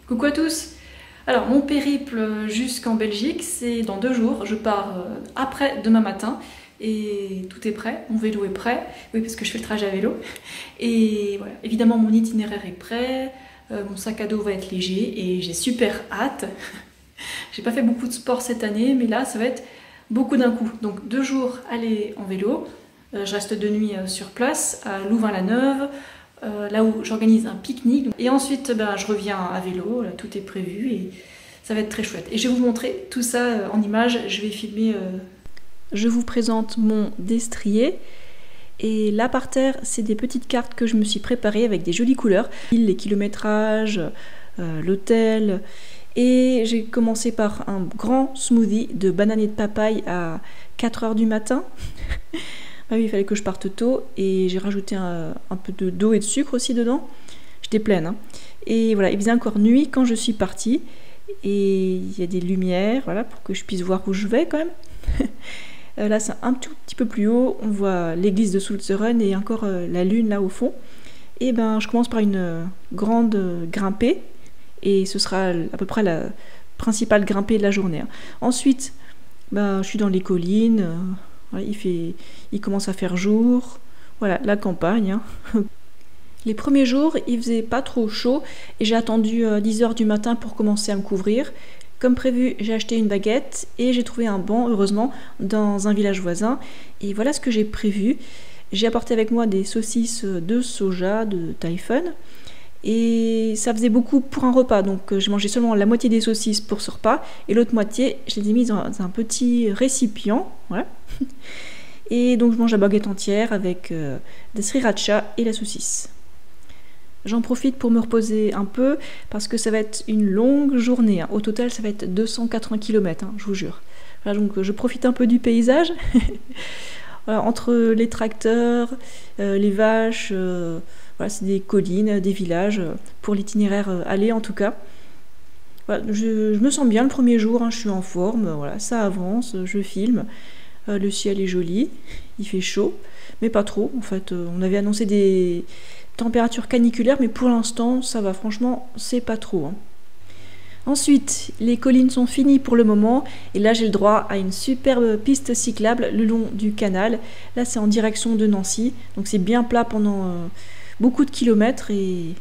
Coucou à tous. Alors mon périple jusqu'en Belgique, c'est dans 2 jours. Je pars après demain matin et tout est prêt. Mon vélo est prêt. Oui, parce que je fais le trajet à vélo. Et voilà, évidemment mon itinéraire est prêt. Mon sac à dos va être léger et j'ai super hâte. J'ai pas fait beaucoup de sport cette année, mais là ça va être beaucoup d'un coup. Donc 2 jours aller en vélo. Je reste 2 nuits sur place à Louvain-la-Neuve. Là où j'organise un pique-nique et ensuite je reviens à vélo, là, tout est prévu et ça va être très chouette. Et je vais vous montrer tout ça en images, je vais filmer. Je vous présente mon destrier et là par terre c'est des petites cartes que je me suis préparées avec des jolies couleurs, les kilométrages, l'hôtel, et j'ai commencé par un grand smoothie de bananes et de papaye à 4 h du matin. Ah oui, il fallait que je parte tôt et j'ai rajouté un peu d'eau et de sucre aussi dedans. J'étais pleine. Hein. Et voilà, il faisait encore nuit quand je suis partie. Et il y a des lumières, voilà, pour que je puisse voir où je vais quand même. Là, c'est un tout petit peu plus haut. On voit l'église de Sulzeren et encore la lune là au fond. Et je commence par une grande grimpée. Et ce sera à peu près la principale grimpée de la journée. Hein. Ensuite, je suis dans les collines. Voilà, il commence à faire jour, voilà, la campagne. Hein. Les premiers jours, il faisait pas trop chaud et j'ai attendu 10 h du matin pour commencer à me couvrir. Comme prévu, j'ai acheté une baguette et j'ai trouvé un banc, heureusement, dans un village voisin. Et voilà ce que j'ai prévu. J'ai apporté avec moi des saucisses de soja, de Typhon. Et ça faisait beaucoup pour un repas, donc j'ai mangé seulement la moitié des saucisses pour ce repas, et l'autre moitié, je les ai mises dans un petit récipient, voilà. Et donc je mange la baguette entière avec des sriracha et la saucisse. J'en profite pour me reposer un peu, parce que ça va être une longue journée, hein. Au total ça va être 280 km, hein, je vous jure. Voilà, donc je profite un peu du paysage, voilà, entre les tracteurs, les vaches... Voilà, c'est des collines, des villages, pour l'itinéraire aller en tout cas. Voilà, je me sens bien le premier jour, hein, je suis en forme, voilà, ça avance, je filme. Le ciel est joli, il fait chaud, mais pas trop. En fait, on avait annoncé des températures caniculaires, mais pour l'instant, ça va, franchement, c'est pas trop. Hein. Ensuite, les collines sont finies pour le moment, et là j'ai le droit à une superbe piste cyclable le long du canal. Là c'est en direction de Nancy, donc c'est bien plat pendant... beaucoup de kilomètres et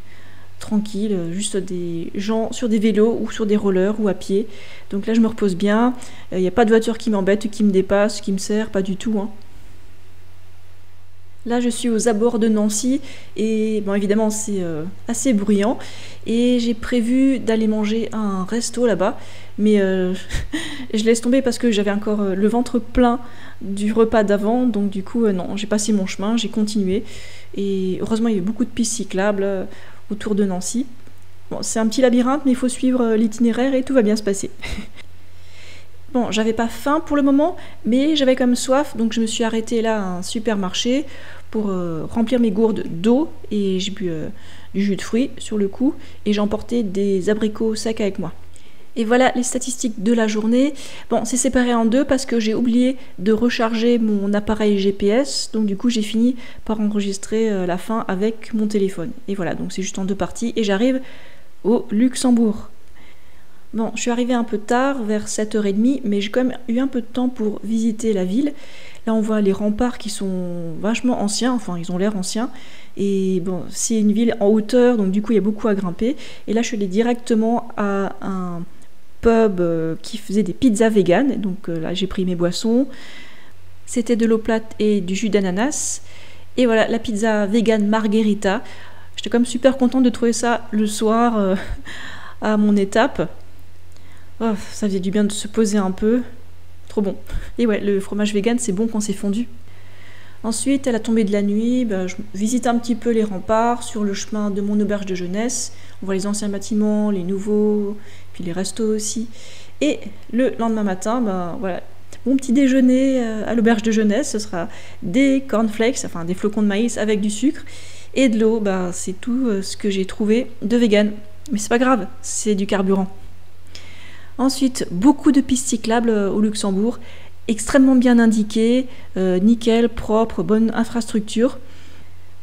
tranquille, juste des gens sur des vélos ou sur des rollers ou à pied. Donc là je me repose bien, il n'y a pas de voiture qui m'embête, qui me dépasse, qui me sert, pas du tout. Hein. Là je suis aux abords de Nancy et évidemment c'est assez bruyant et j'ai prévu d'aller manger à un resto là-bas, mais je laisse tomber parce que j'avais encore le ventre plein du repas d'avant, donc du coup non, j'ai passé mon chemin, j'ai continué et heureusement il y avait beaucoup de pistes cyclables autour de Nancy. Bon, c'est un petit labyrinthe mais il faut suivre l'itinéraire et tout va bien se passer. Bon, j'avais pas faim pour le moment, mais j'avais quand même soif, donc je me suis arrêtée là à un supermarché pour remplir mes gourdes d'eau et j'ai bu du jus de fruits sur le coup et j'ai emporté des abricots secs avec moi. Et voilà les statistiques de la journée. Bon, c'est séparé en deux parce que j'ai oublié de recharger mon appareil GPS, donc du coup j'ai fini par enregistrer la fin avec mon téléphone. Et voilà, donc c'est juste en 2 parties et j'arrive au Luxembourg. Bon, je suis arrivée un peu tard, vers 7 h 30, mais j'ai quand même eu un peu de temps pour visiter la ville. Là, on voit les remparts qui sont vachement anciens, enfin, ils ont l'air anciens. Et bon, c'est une ville en hauteur, donc du coup, il y a beaucoup à grimper. Et là, je suis allée directement à un pub qui faisait des pizzas véganes. Donc là, j'ai pris mes boissons. C'était de l'eau plate et du jus d'ananas. Et voilà, la pizza végane margherita. J'étais quand même super contente de trouver ça le soir à mon étape. Oh, ça faisait du bien de se poser un peu. Trop bon. Et ouais, le fromage vegan, c'est bon quand c'est fondu. Ensuite, à la tombée de la nuit, je visite un petit peu les remparts sur le chemin de mon auberge de jeunesse. On voit les anciens bâtiments, les nouveaux, puis les restos aussi. Et le lendemain matin, voilà, mon petit déjeuner à l'auberge de jeunesse, ce sera des cornflakes, enfin des flocons de maïs avec du sucre et de l'eau. C'est tout ce que j'ai trouvé de vegan. Mais c'est pas grave, c'est du carburant. Ensuite, beaucoup de pistes cyclables au Luxembourg, extrêmement bien indiquées, nickel, propre, bonne infrastructure.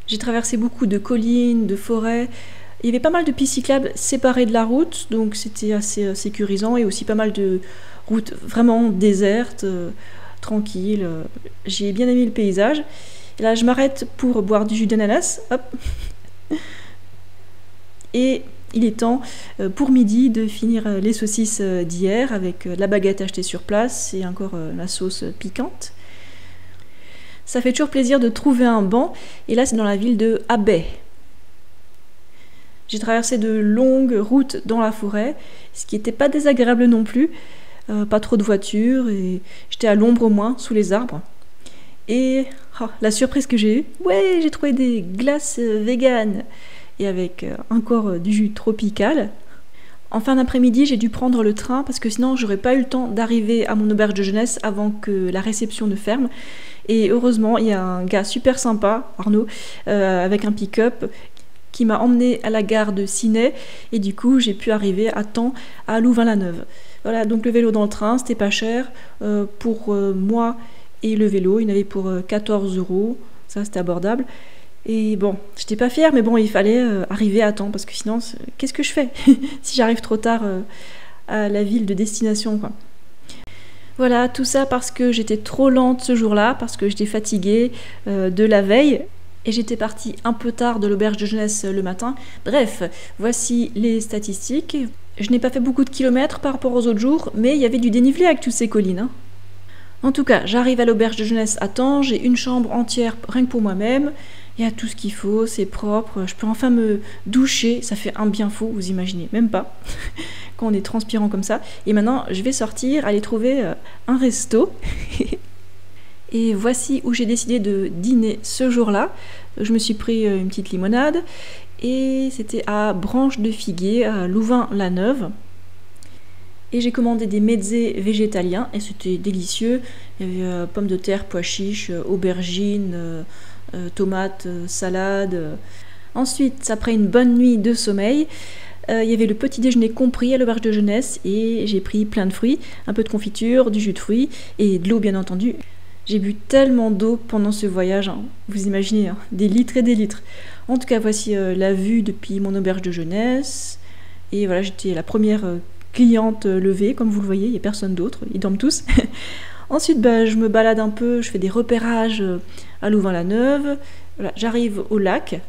J'ai traversé beaucoup de collines, de forêts, Il y avait pas mal de pistes cyclables séparées de la route, donc c'était assez sécurisant, et aussi pas mal de routes vraiment désertes, tranquilles. J'ai bien aimé le paysage. Et là, je m'arrête pour boire du jus d'ananas. Hop. Et il est temps pour midi de finir les saucisses d'hier avec la baguette achetée sur place et encore la sauce piquante. Ça fait toujours plaisir de trouver un banc, et là c'est dans la ville de Habay. J'ai traversé de longues routes dans la forêt, ce qui n'était pas désagréable non plus, pas trop de voitures, et j'étais à l'ombre au moins, sous les arbres. Et la surprise que j'ai eue, ouais, j'ai trouvé des glaces véganes, et avec encore du jus tropical. En fin d'après-midi, j'ai dû prendre le train parce que sinon j'aurais pas eu le temps d'arriver à mon auberge de jeunesse avant que la réception ne ferme. Et heureusement, il y a un gars super sympa, Arnaud, avec un pick-up, qui m'a emmené à la gare de Ciney, et du coup j'ai pu arriver à temps à Louvain-la-Neuve. Voilà, donc le vélo dans le train, c'était pas cher. Pour moi et le vélo, il y en avait pour 14 €, ça c'était abordable. Et bon, j'étais pas fière, mais bon, il fallait arriver à temps, parce que sinon, qu'est-ce que je fais si j'arrive trop tard à la ville de destination, quoi. Voilà, tout ça parce que j'étais trop lente ce jour-là, parce que j'étais fatiguée de la veille, et j'étais partie un peu tard de l'auberge de jeunesse le matin. Bref, voici les statistiques. Je n'ai pas fait beaucoup de kilomètres par rapport aux autres jours, mais il y avait du dénivelé avec toutes ces collines, hein. En tout cas, j'arrive à l'auberge de jeunesse à temps, j'ai une chambre entière rien que pour moi-même, il y a tout ce qu'il faut, c'est propre, je peux enfin me doucher, ça fait un bien fou, vous imaginez même pas, quand on est transpirant comme ça. Et maintenant, je vais sortir, aller trouver un resto. Et voici où j'ai décidé de dîner ce jour-là. Je me suis pris une petite limonade, et c'était à Branche de Figuier, à Louvain-la-Neuve. Et j'ai commandé des mezzés végétaliens, et c'était délicieux. Il y avait pommes de terre, pois chiches, aubergines, tomates, salade. Ensuite, après une bonne nuit de sommeil, il y avait le petit déjeuner compris à l'auberge de jeunesse, et j'ai pris plein de fruits, un peu de confiture, du jus de fruits et de l'eau bien entendu. J'ai bu tellement d'eau pendant ce voyage, hein. Vous imaginez, hein, des litres et des litres. En tout cas, voici la vue depuis mon auberge de jeunesse. Et voilà, j'étais la première cliente levée, comme vous le voyez, il n'y a personne d'autre, ils dorment tous. Ensuite, je me balade un peu, je fais des repérages à Louvain-la-Neuve. Voilà, j'arrive au lac,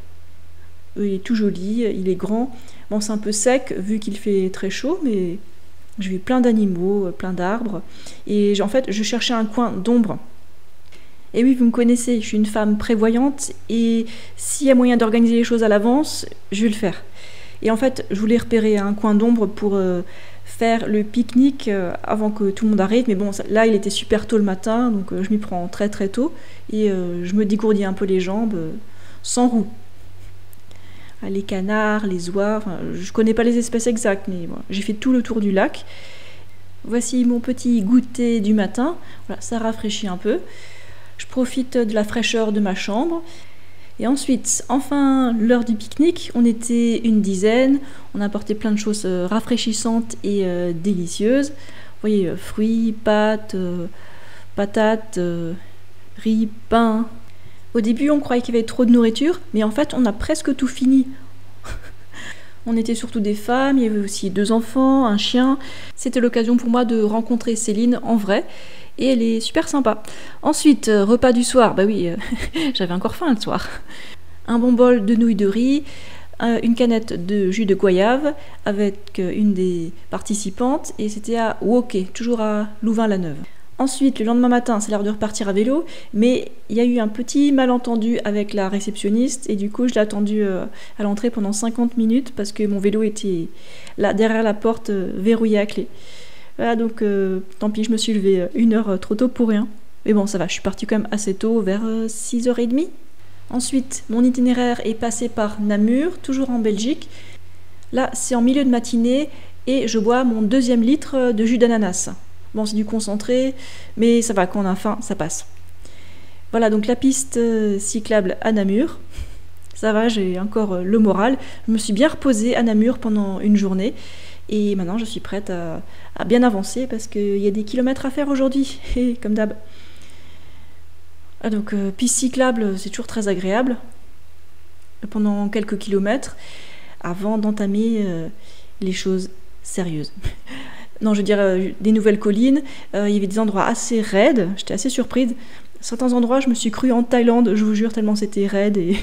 il est tout joli, il est grand. Bon, c'est un peu sec vu qu'il fait très chaud, mais j'ai vu plein d'animaux, plein d'arbres. Et en fait, je cherchais un coin d'ombre. Et oui, vous me connaissez, je suis une femme prévoyante, et s'il y a moyen d'organiser les choses à l'avance, je vais le faire. Et en fait, je voulais repérer un coin d'ombre pour faire le pique-nique avant que tout le monde arrive. Mais bon, là, il était super tôt le matin, donc je m'y prends très très tôt. Et je me dégourdis un peu les jambes, sans roue. Les canards, les oies, je connais pas les espèces exactes, mais bon, j'ai fait tout le tour du lac. Voici mon petit goûter du matin. Voilà, ça rafraîchit un peu. Je profite de la fraîcheur de ma chambre. Et ensuite, enfin, l'heure du pique-nique, on était une dizaine, on a apporté plein de choses rafraîchissantes et délicieuses. Vous voyez, fruits, pâtes, patates, riz, pain. Au début, on croyait qu'il y avait trop de nourriture, mais en fait, on a presque tout fini. On était surtout des femmes, il y avait aussi 2 enfants, un chien. C'était l'occasion pour moi de rencontrer Céline en vrai, et elle est super sympa. Ensuite, repas du soir, bah oui, j'avais encore faim le soir. Un bon bol de nouilles de riz, une canette de jus de goyave avec une des participantes, et c'était à Woké, toujours à Louvain-la-Neuve. Ensuite, le lendemain matin, c'est l'heure de repartir à vélo, mais il y a eu un petit malentendu avec la réceptionniste, et du coup, je l'ai attendue à l'entrée pendant 50 minutes parce que mon vélo était là derrière la porte, verrouillé à clé. Voilà, donc tant pis, je me suis levée 1 heure trop tôt pour rien. Mais bon, ça va, je suis partie quand même assez tôt, vers 6h30. Ensuite, mon itinéraire est passé par Namur, toujours en Belgique. Là, c'est en milieu de matinée, et je bois mon 2e litre de jus d'ananas. Bon, c'est du concentré, mais ça va, quand on a faim, ça passe. Voilà, donc la piste cyclable à Namur. Ça va, j'ai encore le moral. Je me suis bien reposée à Namur pendant une journée. Et maintenant, je suis prête à bien avancer parce qu'il y a des kilomètres à faire aujourd'hui, comme d'hab. Ah, donc, piste cyclable, c'est toujours très agréable pendant quelques kilomètres. avant d'entamer les choses sérieuses. Non, je veux dire, des nouvelles collines, il y avait des endroits assez raides, j'étais assez surprise. Certains endroits, je me suis crue en Thaïlande, je vous jure, tellement c'était raide et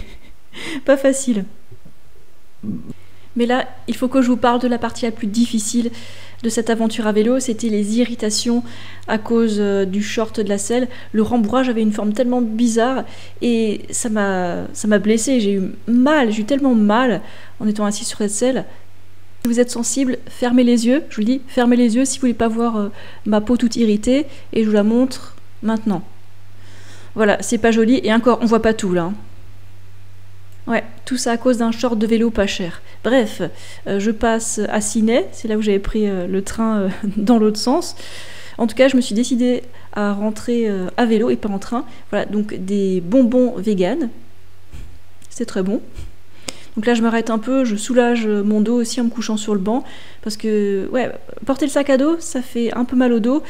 pas facile. Mais là, il faut que je vous parle de la partie la plus difficile de cette aventure à vélo, c'était les irritations à cause du short de la selle. Le rembourrage avait une forme tellement bizarre et ça m'a blessée. J'ai eu tellement mal en étant assis sur cette selle. Si vous êtes sensible, fermez les yeux, je vous le dis, fermez les yeux si vous voulez pas voir ma peau toute irritée et je vous la montre maintenant. Voilà, c'est pas joli et encore, on voit pas tout là. Hein. Ouais, tout ça à cause d'un short de vélo pas cher. Bref, je passe à Sydney, c'est là où j'avais pris le train dans l'autre sens. En tout cas, je me suis décidée à rentrer à vélo et pas en train. Voilà, donc des bonbons vegan. C'est très bon. Donc là, je m'arrête un peu, je soulage mon dos aussi en me couchant sur le banc. Parce que, ouais, porter le sac à dos, ça fait un peu mal au dos.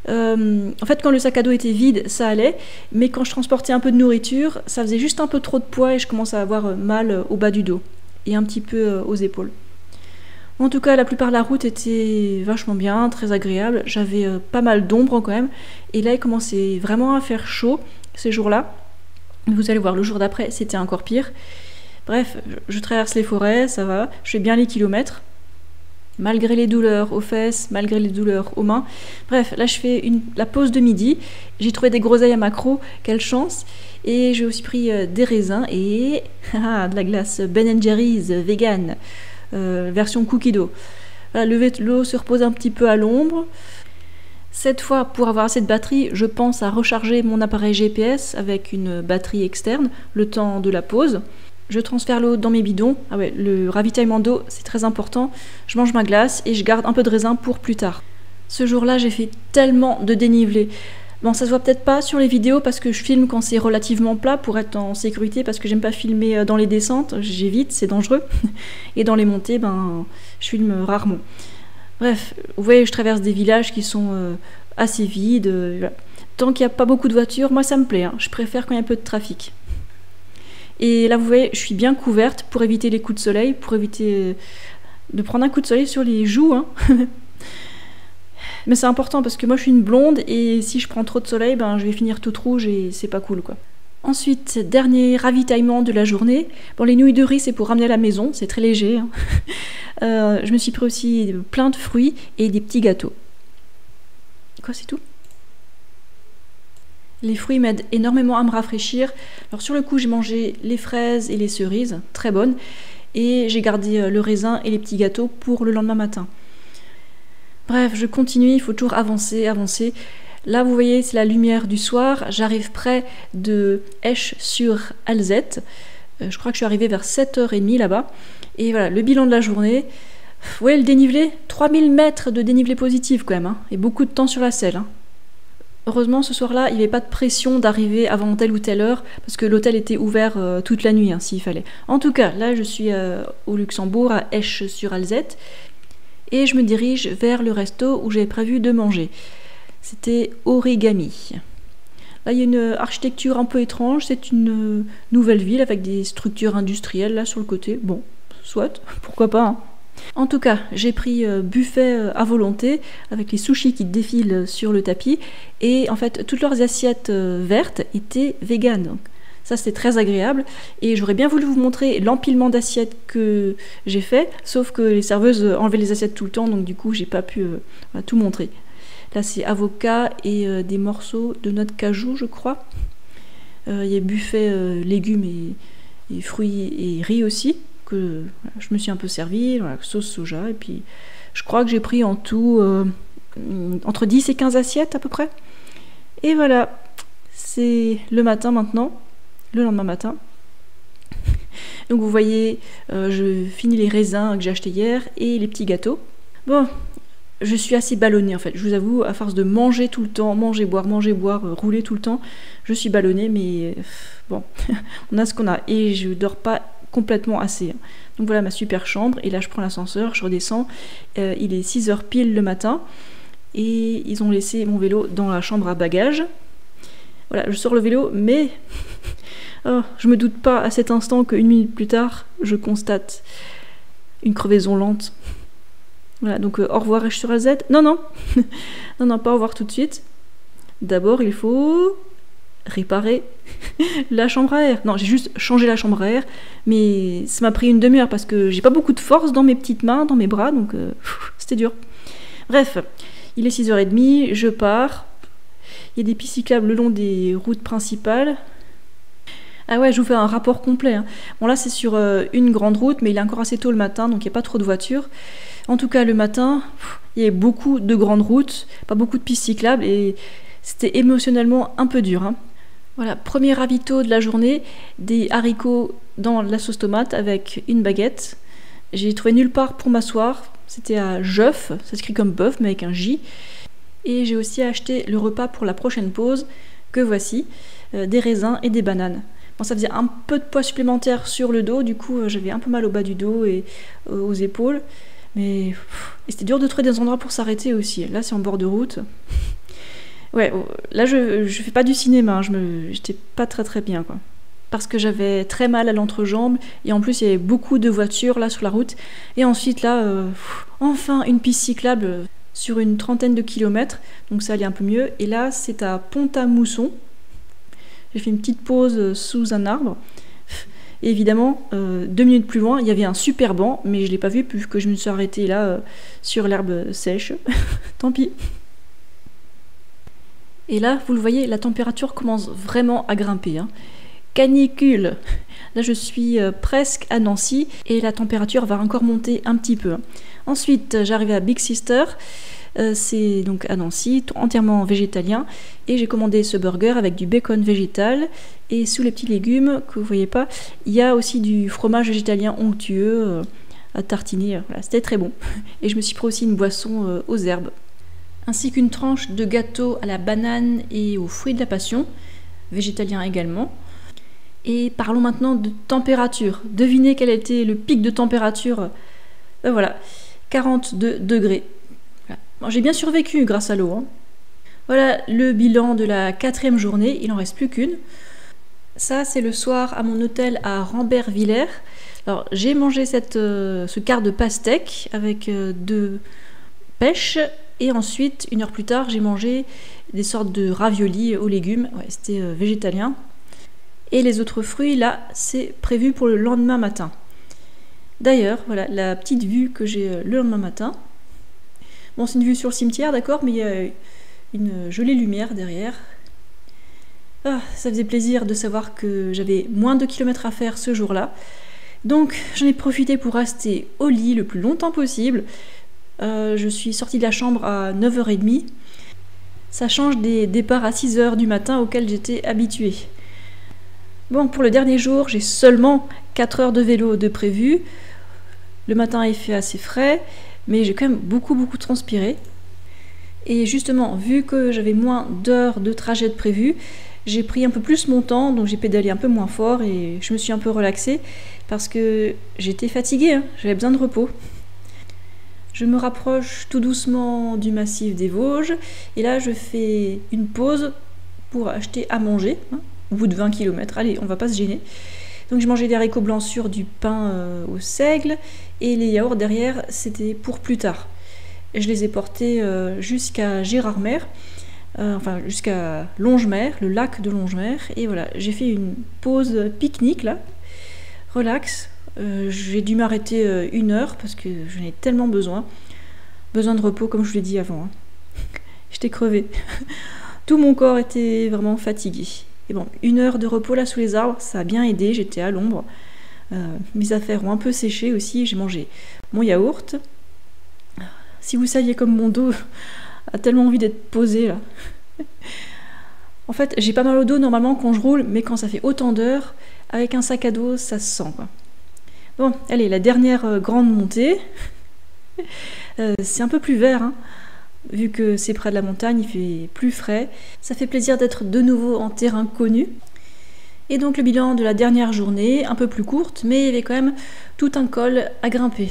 En fait, quand le sac à dos était vide, ça allait, mais quand je transportais un peu de nourriture, ça faisait juste un peu trop de poids et je commençais à avoir mal au bas du dos et un petit peu aux épaules. En tout cas, la plupart de la route était vachement bien, très agréable. J'avais pas mal d'ombre quand même, et là, il commençait vraiment à faire chaud ces jours-là. Vous allez voir, le jour d'après, c'était encore pire. Bref, je traverse les forêts, ça va, je fais bien les kilomètres. Malgré les douleurs aux fesses, malgré les douleurs aux mains. Bref, là je fais la pause de midi. J'ai trouvé des groseilles à macro, quelle chance. Et j'ai aussi pris des raisins et de la glace Ben & Jerry's vegan, version cookie dough. Voilà, le vélo se repose un petit peu à l'ombre. Cette fois, pour avoir assez de batterie, je pense à recharger mon appareil GPS avec une batterie externe, le temps de la pause. Je transfère l'eau dans mes bidons. Ah ouais, le ravitaillement d'eau, c'est très important. Je mange ma glace et je garde un peu de raisin pour plus tard. Ce jour-là, j'ai fait tellement de dénivelé. Bon, ça se voit peut-être pas sur les vidéos parce que je filme quand c'est relativement plat pour être en sécurité, parce que j'aime pas filmer dans les descentes, j'évite, c'est dangereux. Et dans les montées, je filme rarement. Bref, vous voyez, je traverse des villages qui sont assez vides. Tant qu'il n'y a pas beaucoup de voitures, moi ça me plaît. Hein. Je préfère quand il y a un peu de trafic. Et là, vous voyez, je suis bien couverte pour éviter les coups de soleil, pour éviter de prendre un coup de soleil sur les joues. Hein. Mais c'est important parce que moi, je suis une blonde et si je prends trop de soleil, je vais finir toute rouge et c'est pas cool, quoi. Ensuite, dernier ravitaillement de la journée. Bon, les nouilles de riz, c'est pour ramener à la maison, c'est très léger. Hein. Je me suis pris aussi plein de fruits et des petits gâteaux. Quoi, c'est tout ? Les fruits m'aident énormément à me rafraîchir. Alors sur le coup, j'ai mangé les fraises et les cerises, très bonnes. Et j'ai gardé le raisin et les petits gâteaux pour le lendemain matin. Bref, je continue, il faut toujours avancer, avancer. Là, vous voyez, c'est la lumière du soir. J'arrive près de Esch-sur-Alzette. Je crois que je suis arrivée vers 7h30 là-bas. Et voilà, le bilan de la journée. Vous voyez le dénivelé ? 3000 mètres de dénivelé positif quand même. Hein, et beaucoup de temps sur la selle. Hein. Heureusement, ce soir-là, il n'y avait pas de pression d'arriver avant telle ou telle heure, parce que l'hôtel était ouvert toute la nuit, hein, s'il fallait. En tout cas, là, je suis au Luxembourg, à Esch-sur-Alzette, et je me dirige vers le resto où j'avais prévu de manger. C'était Origami. Là, il y a une architecture un peu étrange, c'est une nouvelle ville avec des structures industrielles, là, sur le côté. Bon, soit, pourquoi pas, hein. En tout cas, j'ai pris buffet à volonté avec les sushis qui défilent sur le tapis et en fait toutes leurs assiettes vertes étaient véganes. Donc, ça c'était très agréable et j'aurais bien voulu vous montrer l'empilement d'assiettes que j'ai fait, sauf que les serveuses enlevaient les assiettes tout le temps, donc du coup j'ai pas pu tout montrer. Là c'est avocat et des morceaux de noix de cajou, je crois. Il y a buffet légumes et fruits et riz aussi. Je me suis un peu servi, sauce soja, et puis je crois que j'ai pris en tout entre 10 et 15 assiettes à peu près. Et voilà, c'est le matin maintenant, le lendemain matin. Donc vous voyez, je finis les raisins que j'ai achetés hier et les petits gâteaux. Bon, je suis assez ballonnée en fait, je vous avoue, à force de manger tout le temps, manger, boire, rouler tout le temps, je suis ballonnée, mais bon, on a ce qu'on a, et je dors pas complètement assez. Donc voilà ma super chambre, et là je prends l'ascenseur, je redescends, il est 6h pile le matin, et ils ont laissé mon vélo dans la chambre à bagages. Voilà, je sors le vélo, mais oh, je me doute pas à cet instant qu'une minute plus tard, je constate une crevaison lente. Voilà, donc au revoir H sur Z. Non, non, non, non, pas au revoir tout de suite. D'abord, il faut réparer la chambre à air. Non, j'ai juste changé la chambre à air, mais ça m'a pris une demi-heure parce que j'ai pas beaucoup de force dans mes petites mains, dans mes bras, donc c'était dur. Bref, il est 6h30, je pars. Il y a des pistes cyclables le long des routes principales. Ah ouais, je vous fais un rapport complet, hein. Bon là c'est sur une grande route, mais il est encore assez tôt le matin, donc il n'y a pas trop de voitures. En tout cas le matin, il y avait beaucoup de grandes routes, pas beaucoup de pistes cyclables, et c'était émotionnellement un peu dur, hein. Voilà, premier ravito de la journée, des haricots dans la sauce tomate avec une baguette. J'ai trouvé nulle part pour m'asseoir, c'était à Jeuf, ça s'écrit comme bœuf mais avec un J. Et j'ai aussi acheté le repas pour la prochaine pause, que voici, des raisins et des bananes. Bon, ça faisait un peu de poids supplémentaire sur le dos, du coup j'avais un peu mal au bas du dos et aux épaules. Mais et c'était dur de trouver des endroits pour s'arrêter aussi. Là c'est en bord de route. Ouais, là je fais pas du cinéma, hein, j'étais pas très bien quoi. Parce que j'avais très mal à l'entrejambe et en plus il y avait beaucoup de voitures là sur la route. Et ensuite là, enfin une piste cyclable sur une trentaine de kilomètres, donc ça allait un peu mieux. Et là c'est à Pont-à-Mousson. J'ai fait une petite pause sous un arbre. Et évidemment, 2 minutes plus loin, il y avait un super banc, mais je l'ai pas vu puisque je me suis arrêtée là sur l'herbe sèche. Tant pis. Et là, vous le voyez, la température commence vraiment à grimper, hein. Canicule. Là, je suis presque à Nancy et la température va encore monter un petit peu. Ensuite, j'arrive à Big Sister. C'est donc à Nancy, entièrement végétalien. Et j'ai commandé ce burger avec du bacon végétal. Et sous les petits légumes que vous voyez pas, il y a aussi du fromage végétalien onctueux à tartiner. Voilà, c'était très bon. Et je me suis pris aussi une boisson aux herbes, ainsi qu'une tranche de gâteau à la banane et aux fruits de la passion, végétalien également. Et parlons maintenant de température. Devinez quel était le pic de température. Voilà, 42 degrés. Voilà. Bon, j'ai bien survécu grâce à l'eau, hein. Voilà le bilan de la 4e journée, il n'en reste plus qu'une. Ça, c'est le soir à mon hôtel à Rambert-Villers. Alors, j'ai mangé ce quart de pastèque avec 2 pêches. Et ensuite, 1 heure plus tard, j'ai mangé des sortes de raviolis aux légumes. Ouais, c'était végétalien. Et les autres fruits, là, c'est prévu pour le lendemain matin. D'ailleurs, voilà la petite vue que j'ai le lendemain matin. Bon, c'est une vue sur le cimetière, d'accord, mais il y a une jolie lumière derrière. Ah, ça faisait plaisir de savoir que j'avais moins de kilomètres à faire ce jour-là. Donc, j'en ai profité pour rester au lit le plus longtemps possible. Je suis sortie de la chambre à 9h30. Ça change des départs à 6h du matin auxquels j'étais habituée. Bon, pour le dernier jour, j'ai seulement 4 heures de vélo de prévu. Le matin, il fait assez frais, mais j'ai quand même beaucoup transpiré. Et justement, vu que j'avais moins d'heures de trajet de prévu, j'ai pris un peu plus mon temps, donc j'ai pédalé un peu moins fort et je me suis un peu relaxée parce que j'étais fatiguée, hein, j'avais besoin de repos. Je me rapproche tout doucement du massif des Vosges et là je fais une pause pour acheter à manger, hein, au bout de 20 km. Allez, on va pas se gêner. Donc j'ai mangé des haricots blancs sûrs, du pain au seigle et les yaourts derrière, c'était pour plus tard. Et je les ai portés jusqu'à Gérardmer, enfin jusqu'à Longemer, le lac de Longemer. Et voilà, j'ai fait une pause pique-nique là, relax. J'ai dû m'arrêter 1 heure parce que j'en ai tellement besoin de repos comme je vous l'ai dit avant, hein. J'étais crevée. Tout mon corps était vraiment fatigué. Et bon, 1 heure de repos là sous les arbres, ça a bien aidé, j'étais à l'ombre. Mes affaires ont un peu séché aussi, j'ai mangé mon yaourt. Si vous saviez comme mon dos a tellement envie d'être posé là. En fait, j'ai pas mal au dos normalement quand je roule, mais quand ça fait autant d'heures, avec un sac à dos, ça se sent quoi. Bon, allez, la dernière grande montée. C'est un peu plus vert, hein. Vu que c'est près de la montagne, il fait plus frais. Ça fait plaisir d'être de nouveau en terrain connu. Et donc le bilan de la dernière journée, un peu plus courte, mais il y avait quand même tout un col à grimper.